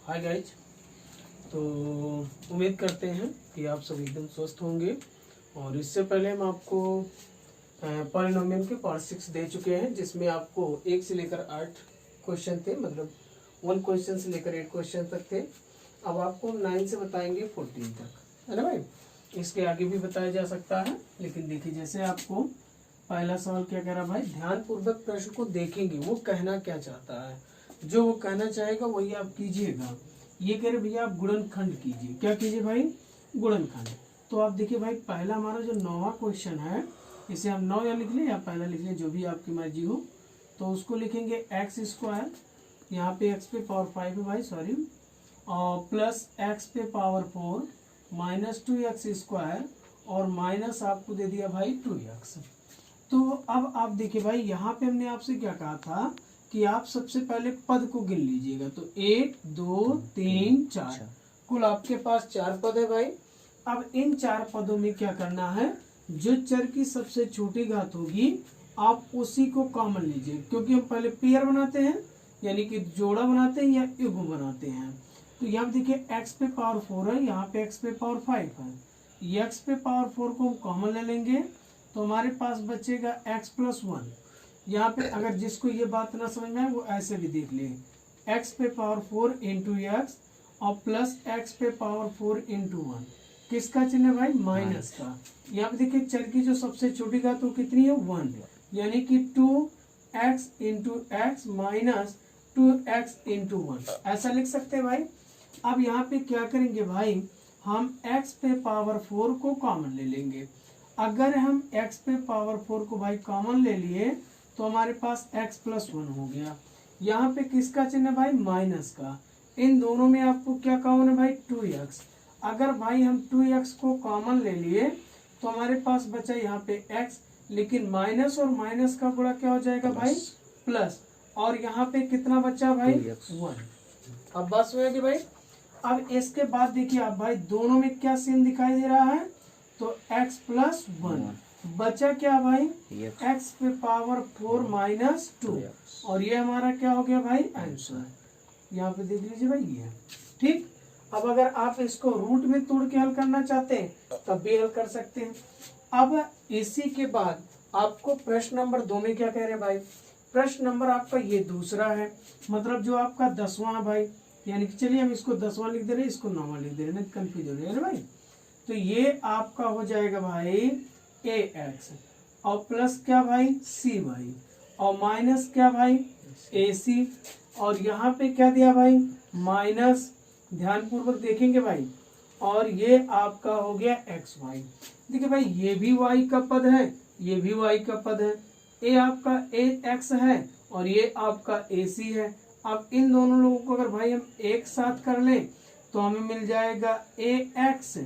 Hi guys. तो उम्मीद करते हैं कि आप सब एकदम स्वस्थ होंगे। और इससे पहले हम आपको पॉलिनोमियल के पार्ट 6 दे चुके हैं, जिसमें आपको 1 से लेकर 8 क्वेश्चन थे, मतलब 1 क्वेश्चन से लेकर 8 क्वेश्चन तक थे। अब आपको 9 से बताएंगे 14 तक, है ना भाई। इसके आगे भी बताया जा सकता है, लेकिन देखिए जैसे आपको पहला सवाल क्या कह रहा है भाई, ध्यानपूर्वक प्रश्न को देखेंगे वो कहना क्या चाहता है, जो वो कहना चाहेगा वही आप कीजिएगा। ये कह रहे भैया आप गुणनखंड कीजिए। क्या कीजिए भाई? गुणनखंड। तो आप देखिए भाई, पहला हमारा जो 9वां क्वेश्चन है, इसे हम 9 या लिख लें या पहला लिख लें, जो भी आपकी मर्जी हो। तो उसको लिखेंगे एक्स स्क्वायर, यहाँ पे एक्स पे पावर 5 है भाई, सॉरी, और प्लस एक्स पे पावर 4 माइनस 2x स्क्वायर और माइनस आपको दे दिया भाई 2x। तो अब आप देखिए भाई, यहाँ पे हमने आपसे क्या कहा था कि आप सबसे पहले पद को गिन लीजिएगा। तो 1 2 3 4, कुल आपके पास 4 पद है भाई। अब इन 4 पदों में क्या करना है, जो चर की सबसे छोटी घात होगी आप उसी को कॉमन लीजिए, क्योंकि हम पहले पेयर बनाते हैं, यानी कि जोड़ा बनाते हैं या युग्म बनाते हैं। तो यहाँ देखिए x पे पावर 4 है, यहाँ पे x पे पावर 5 है। x पे पावर 4 को हम कॉमन ले लेंगे तो हमारे पास बचेगा x प्लस 1। यहाँ पे अगर जिसको ये बात ना समझ में आए वो ऐसे भी देख ले, x पे पावर 4 इंटू एक्स और प्लस x पे पावर 4 इंटू 1। किसका चिन्ह भाई? माइनस का। यहाँ पे देखिए चर की जो सबसे छोटी घात वो कितनी है? 1, यानी कि 2x into x minus 2x into 1, ऐसा लिख सकते हैं भाई। अब यहाँ पे क्या करेंगे भाई, हम x पे पावर 4 को कॉमन ले लेंगे। अगर हम x पे पावर 4 को भाई कॉमन ले लिए तो हमारे पास x प्लस 1 हो गया। यहाँ पे किसका चिन्ह है भाई? माइनस का। इन दोनों में आपको क्या कॉमन है भाई? 2x। अगर भाई हम 2x को कॉमन ले लिए तो हमारे पास बचा यहाँ पे x, लेकिन माइनस और माइनस का गुणा क्या हो जाएगा भाई? प्लस। और यहाँ पे कितना बचा भाई? 1। अब बात सुनेगी भाई। अब इसके बाद देखिए आप भाई, दोनों में क्या सेम दिखाई दे रहा है? तो x प्लस 1 बचा क्या भाई? x पे पावर 4 माइनस 2, और ये हमारा क्या हो गया भाई? आंसर। यहाँ पे देख लीजिए भाई, ये ठीक। अब अगर आप इसको रूट में तोड़ के हल करना चाहते हैं तब भी हल कर सकते हैं। अब इसी के बाद आपको प्रश्न नंबर 2 में क्या कह रहे हैं भाई? प्रश्न नंबर आपका ये दूसरा है, मतलब जो आपका 10वां है भाई, यानी कि चलिए हम इसको 10वां लिख दे रहे हैं, इसको 9वां लिख दे रहे हैं, कंफ्यूज हो रही है ना भाई। तो ये आपका हो जाएगा भाई ax और प्लस क्या भाई? cy और माइनस क्या भाई? ac, और यहाँ पे क्या दिया भाई? माइनस, ध्यानपूर्वक देखेंगे भाई, और ये आपका हो गया xy। देखिए भाई, ये भी y का पद है, ये भी y का पद है। ये आपका ax है और ये आपका ac है। अब इन दोनों लोगों को अगर भाई हम एक साथ कर लें तो हमें मिल जाएगा ax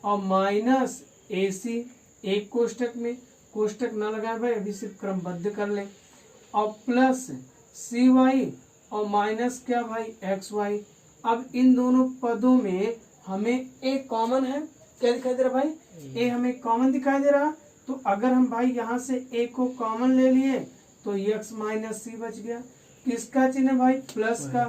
और माइनस ac। एक कोष्टक में, कोष्टक ना लगाए भाई, अभी सिर्फ क्रमबद्ध कर लें, और प्लस cy और माइनस क्या भाई? xy। अब इन दोनों पदों में हमें a कॉमन है, क्या दिखाई दे रहा भाई? a हमें कॉमन दिखाई दे रहा। तो अगर हम भाई यहाँ से a को कॉमन ले लिए तो x माइनस c बच गया। किसका चिन्ह भाई? प्लस का।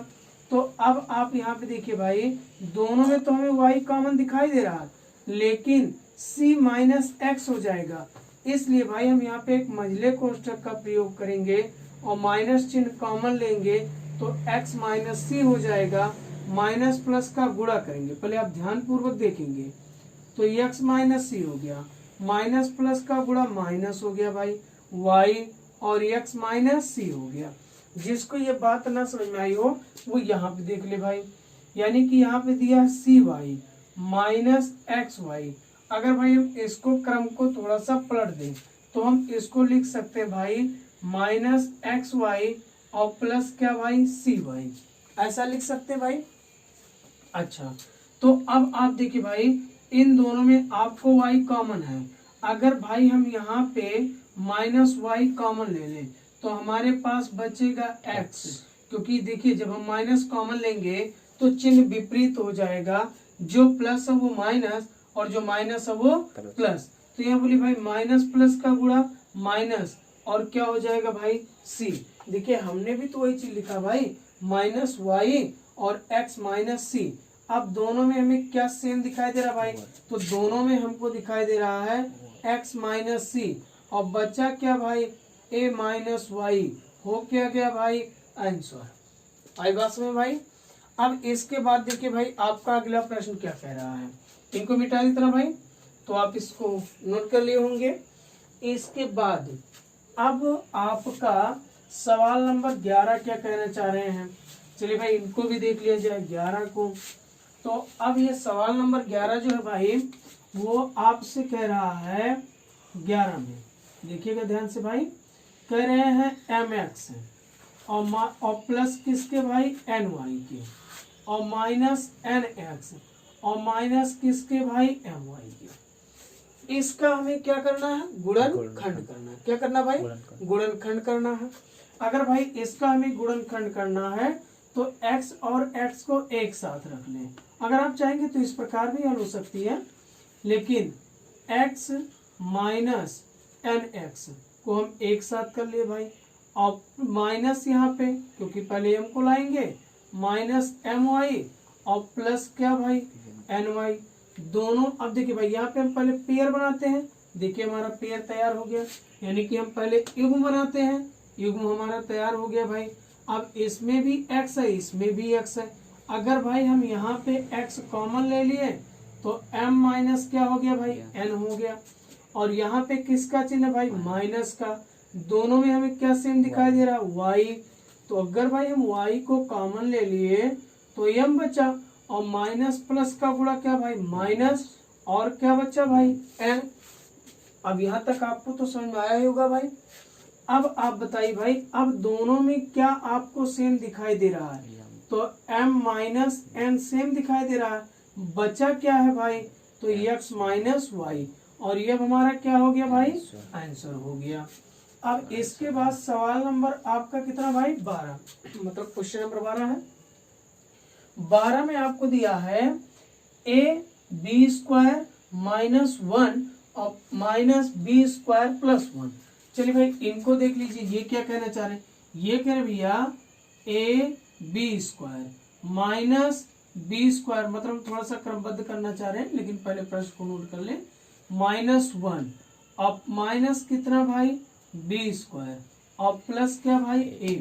तो अब आप यहाँ पे देखिए भाई, दोनों में तो हमें y कॉमन दिखाई दे रहा, लेकिन c माइनस एक्स हो जाएगा, इसलिए भाई हम यहाँ पे एक मझले कोष्ठक का प्रयोग करेंगे और माइनस चिन्ह कॉमन लेंगे तो x माइनस सी हो जाएगा। माइनस प्लस का गुणा करेंगे, पहले आप ध्यान पूर्वक देखेंगे, तो x माइनस सी हो गया, माइनस प्लस का गुणा माइनस हो गया भाई y, और x माइनस सी हो गया। जिसको ये बात ना समझ में आई हो वो यहाँ पे देख ले भाई, यानी कि यहाँ पे दिया cy माइनस xy। अगर भाई हम इसको क्रम को थोड़ा सा पलट दें तो हम इसको लिख सकते हैं भाई माइनस xy और प्लस क्या भाई? cy, ऐसा लिख सकते हैं भाई। अच्छा, तो अब आप देखिए भाई, इन दोनों में आपको y कॉमन है। अगर भाई हम यहाँ पे माइनस y कॉमन ले लें तो हमारे पास बचेगा x, क्योंकि देखिए जब हम माइनस कॉमन लेंगे तो चिन्ह विपरीत हो जाएगा, जो प्लस है वो माइनस और जो माइनस है वो प्लस। तो यहाँ बोली भाई माइनस प्लस का गुणा माइनस, और क्या हो जाएगा भाई? c। देखिए हमने भी तो वही चीज लिखा भाई, माइनस y और x माइनस सी। अब दोनों में हमें क्या सेम दिखाई दे रहा भाई, तो दोनों में हमको दिखाई दे रहा है x माइनस सी, और बचा क्या भाई a माइनस वाई। हो क्या गया भाई आंसर। आई बात में भाई। अब इसके बाद देखिए भाई आपका अगला प्रश्न क्या कह रहा है, इनको मिटा दी तरह भाई, तो आप इसको नोट कर लिए होंगे। इसके बाद अब आपका सवाल नंबर 11 क्या कहना चाह रहे हैं, चलिए भाई इनको भी देख लिया जाए 11 को। तो अब ये सवाल नंबर 11 जो है भाई वो आपसे कह रहा है 11 में, देखिएगा ध्यान से भाई, कह रहे हैं mx और प्लस किसके भाई ny के, और माइनस nx और माइनस किसके भाई my के। इसका हमें क्या करना है, गुणनखंड करना है। क्या करना भाई, गुणनखंड करना है। अगर भाई इसका हमें गुणनखंड करना है तो x और x को एक साथ रख लें। अगर आप चाहेंगे तो इस प्रकार भी हल हो सकती है, लेकिन x माइनस nx को हम एक साथ कर लिए भाई, और माइनस यहाँ पे क्योंकि पहले m को लाएंगे, माइनस my और प्लस क्या भाई ny दोनों। अब देखिए भाई यहाँ पे हम पहले पेयर बनाते हैं, देखिए हमारा पेयर तैयार हो गया, यानी कि हम पहले युग्म बनाते हैं, युग्म हमारा तैयार हो गया भाई। अब इसमें भी x है, इसमें भी x है। अगर भाई हम यहाँ पे x कॉमन ले लिए तो m माइनस क्या हो गया भाई n हो गया, और यहाँ पे किसका चिन्ह है भाई माइनस का। दोनों में हमें क्या सेम दिखाई दे रहा y, तो अगर भाई हम y को कॉमन ले लिए तो m बचा, और माइनस प्लस का गुणा क्या भाई माइनस, और क्या बचा भाई n। अब यहाँ तक आपको तो समझ में आया ही होगा भाई। अब आप बताइए भाई, अब दोनों में क्या आपको सेम दिखाई दे रहा है, तो m माइनस n सेम दिखाई दे रहा है। बचा क्या है भाई, तो x माइनस वाई, और ये हमारा क्या हो गया भाई आंसर हो गया। अब इसके बाद सवाल नंबर आपका कितना भाई 12, मतलब क्वेश्चन नंबर 12 है। 12 में आपको दिया है a b स्क्वायर माइनस 1 और माइनस बी स्क्वायर प्लस 1। चलिए भाई इनको देख लीजिए, ये क्या कहना चाह रहे हैं, ये कह रहे भैया a b square minus B square, मतलब हम थोड़ा सा क्रमबद्ध करना चाह रहे हैं, लेकिन पहले प्रश्न को नोट कर ले। माइनस 1 और माइनस कितना भाई बी स्क्वायर और प्लस क्या भाई a।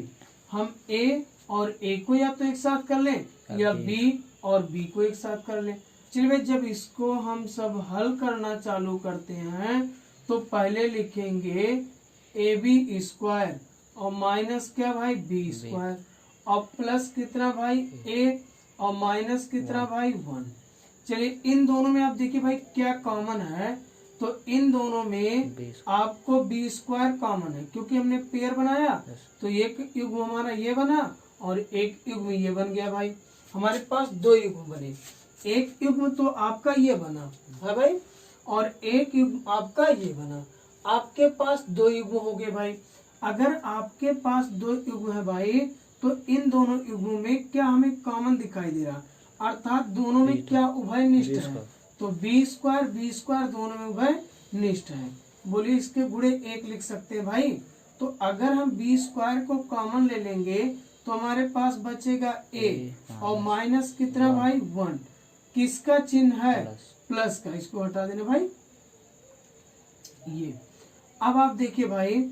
हम a और a को या तो एक साथ कर लें या b और b को एक साथ कर लें। चलिए भाई जब इसको हम सब हल करना चालू करते हैं तो पहले लिखेंगे ए बी स्क्वायर और माइनस क्या भाई बी स्क्वायर, और प्लस कितना भाई a और माइनस कितना भाई 1। चलिए इन दोनों में आप देखिए भाई क्या कॉमन है, तो इन दोनों में आपको बी स्क्वायर कॉमन है, क्योंकि हमने पेयर बनाया तो एक युग्म हमारा ये बना और एक युग्म ये बन गया भाई। हमारे पास दो युग्म बने, एक युग्म तो आपका ये बना है भाई, और एक युग्म आपका ये बना। आपके पास दो युग्म हो गए भाई। अगर आपके पास दो युग्म है भाई तो इन दोनों युग्मों में क्या हमें कॉमन दिखाई दे रहा, अर्थात दोनों में क्या उभयनिष्ठ है, तो बी स्क्वायर दोनों में उभयनिष्ठ है। बोलिए इसके गुणे एक लिख सकते हैं भाई। तो अगर हम बी स्क्वायर को कॉमन ले लेंगे तो हमारे पास बचेगा a और माइनस कितना भाई 1, किसका चिन्ह है प्लस का, इसको हटा देना भाई ये। अब आप देखिए भाई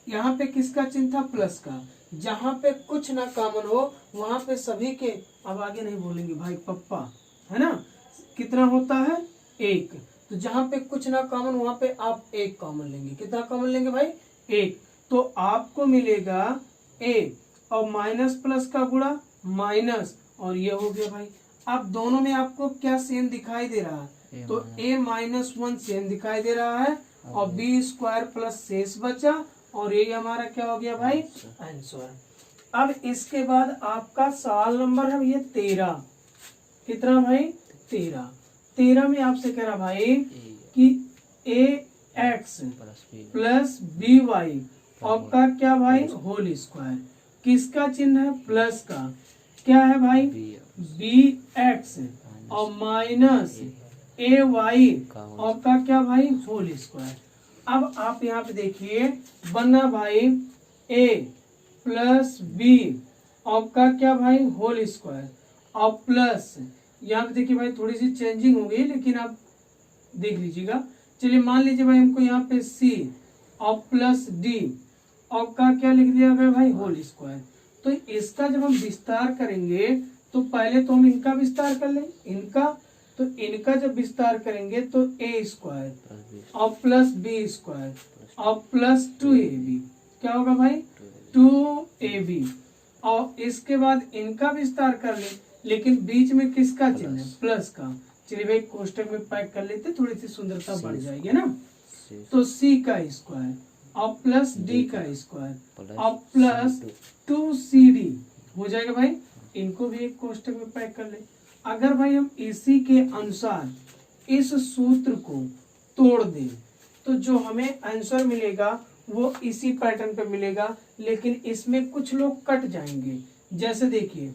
यहाँ पे किसका चिन्ह था प्लस का, जहाँ पे कुछ ना कॉमन हो वहां पे सभी के, अब आगे नहीं बोलेंगे भाई पप्पा है ना, कितना होता है 1, तो जहाँ पे कुछ ना कॉमन वहां पे आप 1 कॉमन लेंगे। कितना कॉमन लेंगे भाई 1, तो आपको मिलेगा a और माइनस प्लस का गुणा माइनस, और ये हो गया भाई। अब दोनों में आपको क्या सेम दिखाई दे रहा है, तो a माइनस 1 सेम दिखाई दे रहा है, और बी स्क्वायर प्लस शेष बचा, और ये हमारा क्या हो गया भाई आंसर। अब इसके बाद आपका सवाल नंबर है ये 13, कितना भाई 13 में आपसे कह रहा भाई कि ax प्लस बी वाई और का क्या भाई होल स्क्वायर, किसका चिन्ह है प्लस का, क्या है भाई बी एक्स और माइनस ए वाई और का क्या भाई होल स्क्वायर। अब आप यहाँ पे देखिए बना भाई a प्लस बी और का क्या भाई होल स्क्वायर, और प्लस यहाँ पे देखिए भाई थोड़ी सी चेंजिंग हो गई, लेकिन आप देख लीजिएगा। चलिए मान लीजिए भाई हमको यहाँ पे सी और प्लस डी और का क्या लिख दिया गया भाई होल स्क्वायर। तो इसका जब हम विस्तार करेंगे तो पहले तो हम इनका विस्तार कर लें, इनका जब विस्तार करेंगे तो ए स्क्वायर और प्लस बी स्क्वायर और प्लस 2ab क्या होगा भाई 2ab। और इसके बाद इनका विस्तार कर ले, लेकिन बीच में किसका चिन्ह है प्लस का। चलिए भाई कोष्टक में पैक कर लेते, थोड़ी सी सुंदरता बढ़ जाएगी ना। तो c का स्क्वायर और प्लस d का स्क्वायर और प्लस 2cd हो जाएगा भाई। इनको भी एक कोष्टक में पैक कर ले। अगर भाई हम इसी के अनुसार इस सूत्र को तोड़ दें तो जो हमें आंसर मिलेगा वो इसी पैटर्न पे मिलेगा, लेकिन इसमें कुछ लोग कट जाएंगे। जैसे देखिए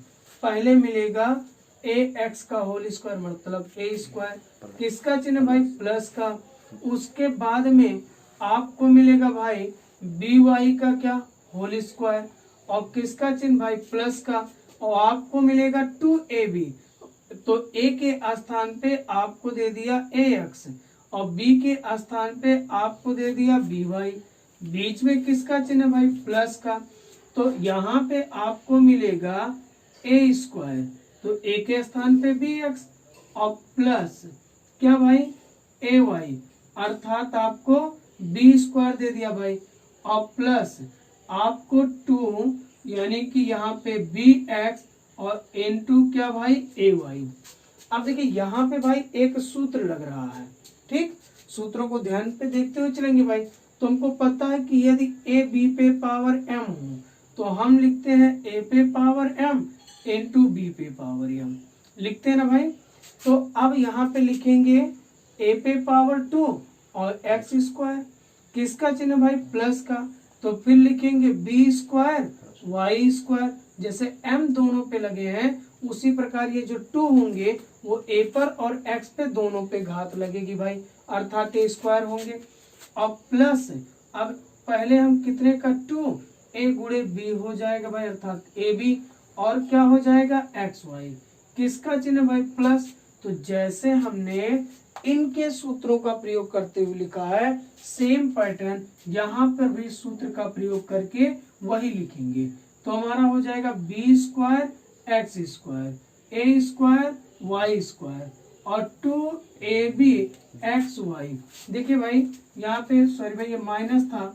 पहले मिलेगा ax का होल स्क्वायर मतलब a स्क्वायर, किसका चिन्ह भाई प्लस का। उसके बाद में आपको मिलेगा भाई by का क्या होल स्क्वायर और किसका चिन्ह भाई प्लस का, और आपको मिलेगा 2ab। तो a के स्थान पे आपको दे दिया ax और b के स्थान पे आपको दे दिया by। बीच में किसका चिन्ह भाई प्लस का, तो यहाँ पे आपको मिलेगा a स्क्वायर, तो a के स्थान पे bx और प्लस क्या भाई ay, अर्थात आपको b स्क्वायर दे दिया भाई और प्लस आपको 2 यानी कि यहाँ पे bx और n2 क्या भाई ay। अब देखिए यहाँ पे भाई एक सूत्र लग रहा है, ठीक। सूत्रों को ध्यान पे देखते हुए चलेंगे भाई। तुमको पता है कि यदि a b पे पावर m हो तो हम लिखते हैं a पे पावर m into b पे पावर m, लिखते हैं ना भाई। तो अब यहाँ पे लिखेंगे a पे पावर 2 और x स्क्वायर, किसका चिन्ह भाई प्लस का, तो फिर लिखेंगे b स्क्वायर y स्क्वायर। जैसे m दोनों पे लगे हैं उसी प्रकार ये जो 2 होंगे वो a पर और x पे दोनों पे घात लगेगी भाई, अर्थात a स्क्वायर होंगे। और प्लस अब पहले हम कितने का 2 a गुणे b हो जाएगा भाई अर्थात ab, और क्या हो जाएगा xy, किसका चिन्ह भाई प्लस। तो जैसे हमने इनके सूत्रों का प्रयोग करते हुए लिखा है सेम पैटर्न यहाँ पर भी सूत्र का प्रयोग करके वही लिखेंगे। तो हमारा हो जाएगा b square x square a square y square और 2ab xy। देखिए भाई यहाँ पे सॉरी भाई ये माइनस था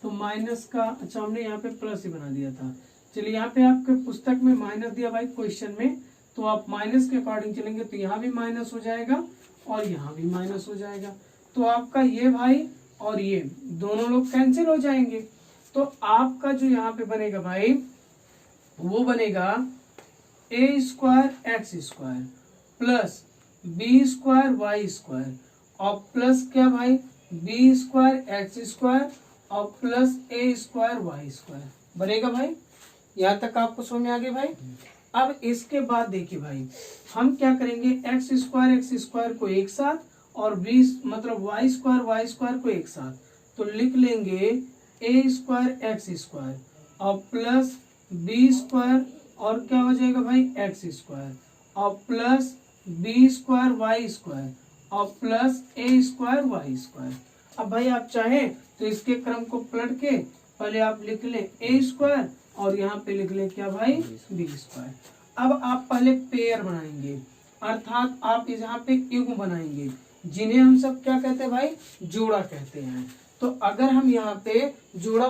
तो माइनस का अच्छा हमने यहाँ पे प्लस ही बना दिया था। चलिए यहाँ पे आपके पुस्तक में माइनस दिया भाई क्वेश्चन में, तो आप माइनस के अकॉर्डिंग चलेंगे तो यहाँ भी माइनस हो जाएगा और यहाँ भी माइनस हो जाएगा। तो आपका ये भाई और ये दोनों लोग कैंसिल हो जाएंगे। तो आपका जो यहाँ पे बनेगा भाई वो बनेगा a square x square plus b square Y square और प्लस क्या भाई b स्क्वायर एक्स स्क्वायर और plus a square Y square बनेगा भाई। यहाँ तक आपको समझ में आ गया भाई। अब इसके बाद देखिए भाई हम क्या करेंगे एक्स स्क्वायर को एक साथ और b मतलब वाई स्क्वायर को एक साथ, तो लिख लेंगे a स्क्वायर एक्स स्क्वायर और प्लस b स्क्वायर और क्या हो जाएगा भाई एक्स स्क्वायर और plus b square Y square और plus a square Y square. अब भाई आप चाहें तो इसके क्रम को पलट के पहले आप लिख लें a स्क्वायर और यहाँ पे लिख लें क्या भाई b स्क्वायर। अब आप पहले पेयर बनाएंगे, अर्थात आप यहाँ पे युग्म बनाएंगे जिन्हें हम सब क्या कहते हैं भाई जोड़ा कहते हैं। तो अगर हम यहाँ पे जोड़ा